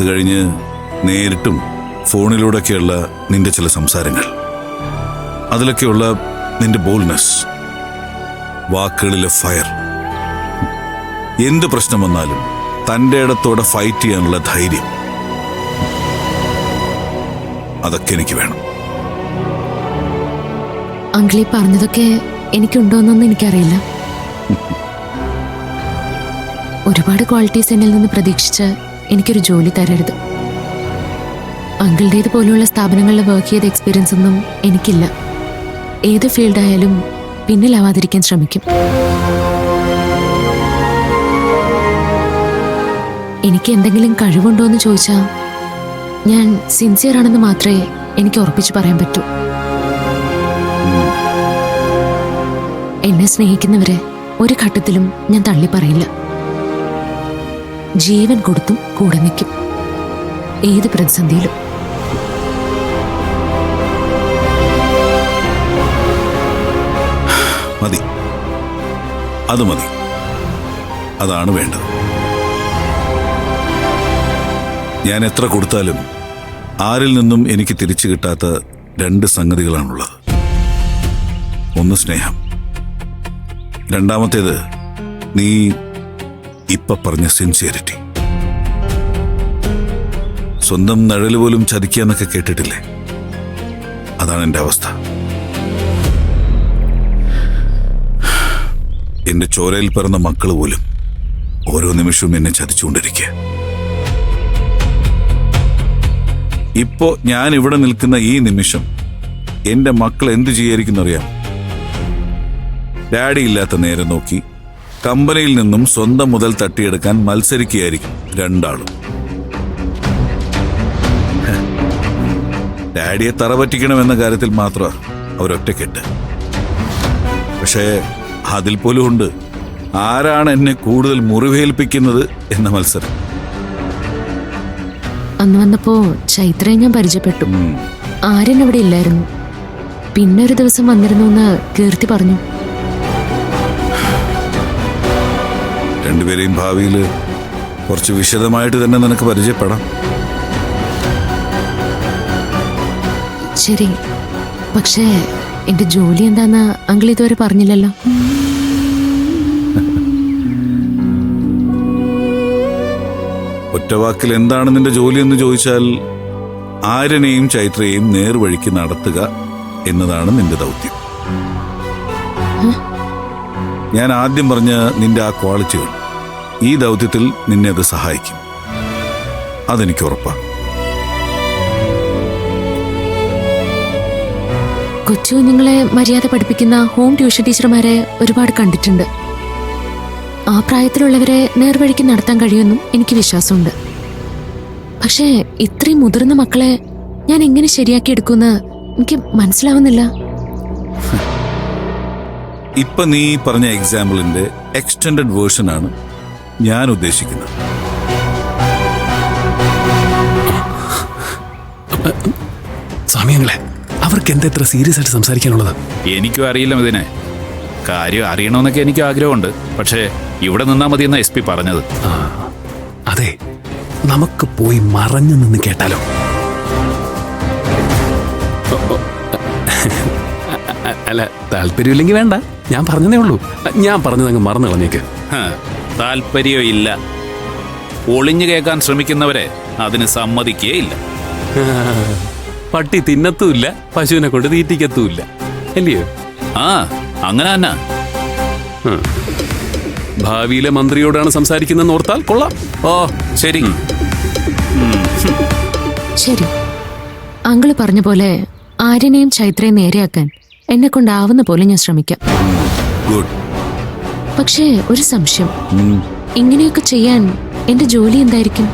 കഴിഞ്ഞ് നേരിട്ടും ഫോണിലൂടെയൊക്കെയുള്ള നിന്റെ ചില സംസാരങ്ങൾ, അതിലൊക്കെയുള്ള നിന്റെ ബോൾഡ്നെസ്, വാക്കുകളിലെ ഫയർ, എന്ത് പ്രശ്നം വന്നാലും തൻ്റെ ഇടത്തോടെ ഫൈറ്റ് ചെയ്യാനുള്ള ധൈര്യം, അതൊക്കെ എനിക്ക് വേണം. അങ്കിളി പറഞ്ഞതൊക്കെ എനിക്കുണ്ടോന്നൊന്നും എനിക്കറിയില്ല. ഒരുപാട് ക്വാളിറ്റീസ് എന്നിൽ നിന്ന് പ്രതീക്ഷിച്ച് എനിക്കൊരു ജോലി തരരുത്. അങ്കിളുടേത് പോലുള്ള സ്ഥാപനങ്ങളിൽ വർക്ക് ചെയ്ത എക്സ്പീരിയൻസ് ഒന്നും എനിക്കില്ല. ഏത് ഫീൽഡായാലും പിന്നിലാവാതിരിക്കാൻ ശ്രമിക്കും. എനിക്ക് എന്തെങ്കിലും കഴിവുണ്ടോ എന്ന് ചോദിച്ചാൽ ഞാൻ സിൻസിയർ ആണെന്ന് മാത്രമേ എനിക്ക് ഉറപ്പിച്ചു പറയാൻ പറ്റൂ. എന്നെ സ്നേഹിക്കുന്നവരെ ഒരു ഘട്ടത്തിലും ഞാൻ തള്ളി പറയില്ല. ജീവൻ കൊടുത്തും കൂടെ നിൽക്കും, ഏത് പ്രതിസന്ധിയിലും. മതി, അത് മതി, അതാണ് വേണ്ടത്. ഞാൻ എത്ര കൊടുത്താലും ആരിൽ നിന്നും എനിക്ക് തിരിച്ചു കിട്ടാത്ത രണ്ട് സംഗതികളാണുള്ളത്. ഒന്ന് സ്നേഹം, രണ്ടാമത്തേത് നീ ഇപ്പൊ പറഞ്ഞ സിൻസിയറിറ്റി. സ്വന്തം നിഴല് പോലും ചതിക്കാന്നൊക്കെ കേട്ടിട്ടില്ലേ? അതാണ് എൻ്റെ അവസ്ഥ. എന്റെ ചോരയിൽ പിറന്ന മക്കൾ പോലും ഓരോ നിമിഷവും എന്നെ ചതിച്ചുകൊണ്ടിരിക്കുക. ഇപ്പോ ഞാൻ ഇവിടെ നിൽക്കുന്ന ഈ നിമിഷം എന്റെ മക്കൾ എന്ത് ചെയ്യായിരിക്കുന്നറിയാം? ഡാഡി ഇല്ലാത്ത നേരം നോക്കി കമ്പനിയിൽ നിന്നും സ്വന്തം മുതൽ തട്ടിയെടുക്കാൻ മത്സരിക്കുകയായിരിക്കും രണ്ടാളും. ഡാഡിയെ തറപറ്റിക്കണമെന്ന കാര്യത്തിൽ മാത്രമാണ് അവരൊറ്റക്കെട്ട്. പക്ഷേ അതിൽ പോലും ഉണ്ട് ആരാണ് എന്നെ കൂടുതൽ മുറിവേൽപ്പിക്കുന്നത് എന്ന മത്സരം. അന്ന് വന്നപ്പോ ചൈത്രയെ ഞാൻ പരിചയപ്പെട്ടു. ആര്യൻ അവിടെ ഇല്ലായിരുന്നു. പിന്നെ ഒരു ദിവസം വന്നിരുന്നു എന്ന് കീർത്തി പറഞ്ഞു. രണ്ടുപേരെയും ഭാവിയിൽ കുറച്ച് വിശദമായിട്ട് തന്നെ നിനക്ക് പരിചയപ്പെടാം. ശരി, പക്ഷേ എന്റെ ജോലി എന്താന്ന് അങ്കിൾ ഇതുവരെ പറഞ്ഞില്ലല്ലോ. ഒറ്റവാക്കിൽ എന്താണ് നിന്റെ ജോലി എന്ന് ചോദിച്ചാൽ ആര്യനെയും ചൈത്രയെയും നേർവഴിക്ക് നടത്തുക എന്നതാണ് നിന്റെ ദൗത്യം. ഞാൻ ആദ്യം പറഞ്ഞ നിന്റെ ആ ക്വാളിറ്റികൾ ഈ ദൗത്യത്തിൽ നിന്നെ അത് സഹായിക്കും, അതെനിക്ക് ഉറപ്പാണ്. കൊച്ചു കുഞ്ഞുങ്ങളെ മര്യാദ പഠിപ്പിക്കുന്ന ഹോം ട്യൂഷൻ ടീച്ചർമാരെ ഒരുപാട് കണ്ടിട്ടുണ്ട്. ആ പ്രായത്തിലുള്ളവരെ നേർവഴിക്ക് നടത്താൻ കഴിയുമെന്നും എനിക്ക് വിശ്വാസമുണ്ട്. പക്ഷേ ഇത്രയും മുതിർന്ന മക്കളെ ഞാൻ എങ്ങനെ ശരിയാക്കി എടുക്കുമെന്ന് എനിക്ക് മനസ്സിലാവുന്നില്ല. ഇപ്പൊ നീ പറഞ്ഞ എക്സാമ്പിളിന്റെ എക്സ്റ്റൻഡഡ് വേർഷനാണ് ഞാൻ ഉദ്ദേശിക്കുന്നത്. സ്വാമിയങ്ങളെ, അവർക്ക് എന്താ ഇത്ര സീരിയസ് ആയിട്ട് സംസാരിക്കാനുള്ളത്? എനിക്കും അറിയില്ല ഇതിനെ. കാര്യം അറിയണമെന്നൊക്കെ എനിക്ക് ആഗ്രഹമുണ്ട്. പക്ഷേ ഇവിടെ നിന്നാ മതിയെന്ന SP പറഞ്ഞത്. അതെ, നമുക്ക് പോയി മറഞ്ഞു നിന്ന് കേട്ടാലോ? അല്ല, താല്പര്യമില്ലെങ്കിൽ വേണ്ട, ഞാൻ പറഞ്ഞതേ ഉള്ളൂ. ഞാൻ പറഞ്ഞതങ്ങ് മറന്നു കളഞ്ഞേക്ക്. താല്പര്യം ഇല്ല. ഒളിഞ്ഞു കേൾക്കാൻ ശ്രമിക്കുന്നവരെ അതിന് സമ്മതിക്കേയില്ല. പട്ടി തിന്നത്തുമില്ല, പശുവിനെ കൊണ്ട് തീറ്റിക്കത്തുമില്ല, അല്ലയോ? ആ, അങ്ങനെ തന്നെ. ഭാവിയിലെ മന്ത്രിയോടാണ് സംസാരിക്കുന്നതെന്ന് ഓർത്താൽ കൊള്ളാം. ഓ ശരി. ശരി, അങ്കിള് പറഞ്ഞ പോലെ ആര്യനെയും ചൈത്രയും നേരെയാക്കാൻ എന്നെ കൊണ്ടാവുന്ന പോലെ ഞാൻ ശ്രമിക്കാം. പക്ഷേ ഒരു സംശയം, ഇങ്ങനെയൊക്കെ ചെയ്യാൻ എന്റെ ജോലി എന്തായിരിക്കും?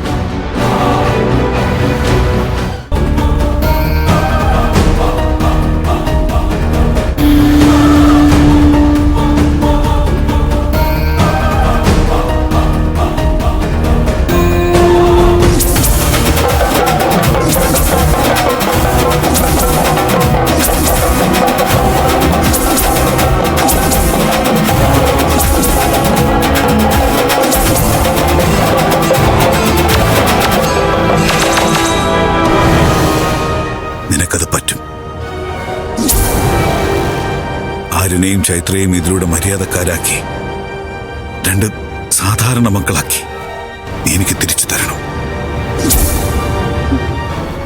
ദേവിനെയും ചൈത്രയെയും ഇതിലൂടെ മര്യാദക്കാരാക്കി 2 സാധാരണ മക്കളാക്കി നീ എനിക്ക് തിരിച്ചു തരണം.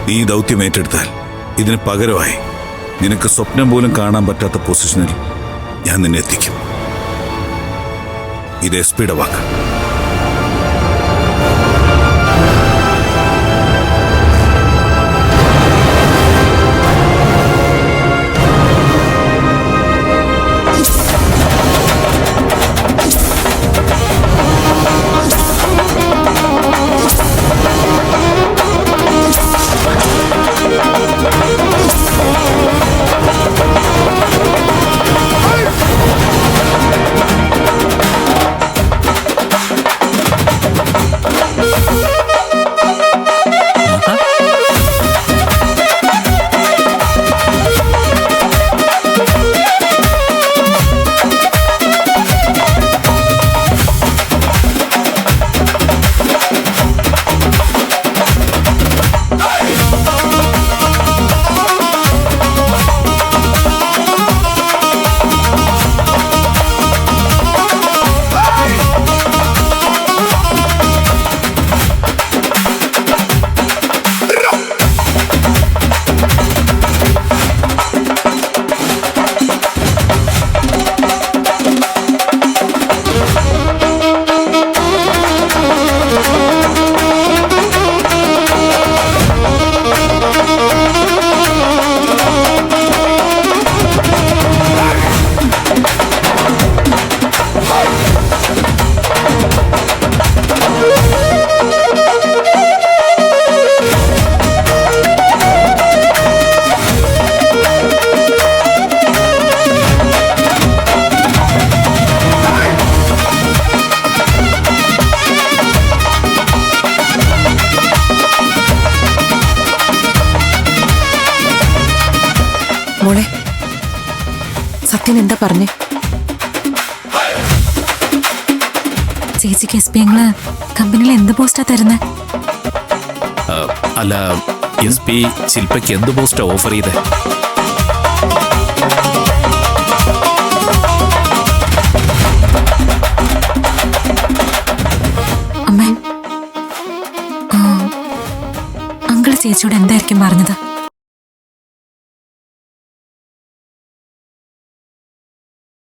നീ ഈ ദൗത്യം ഏറ്റെടുത്താൽ ഇതിന് പകരമായി നിനക്ക് സ്വപ്നം പോലും കാണാൻ പറ്റാത്ത പൊസിഷനിൽ ഞാൻ നിന്നെ എത്തിക്കും. ഇത് SP യുടെ വാക്ക്. മോളെ, സത്യൻ എന്താ പറഞ്ഞേ? ചേച്ചിക്ക് SP ഞങ്ങള് കമ്പനിയിൽ എന്ത് പോസ്റ്റാ തരുന്നേ? അല്ല, SP ശില്പയ്ക്ക് എന്ത് പോസ്റ്റാ ഓഫർ ചെയ്തേ? അമ്മേ, അങ്കിള് ചേച്ചിയോട് എന്തായിരിക്കും പറഞ്ഞത്?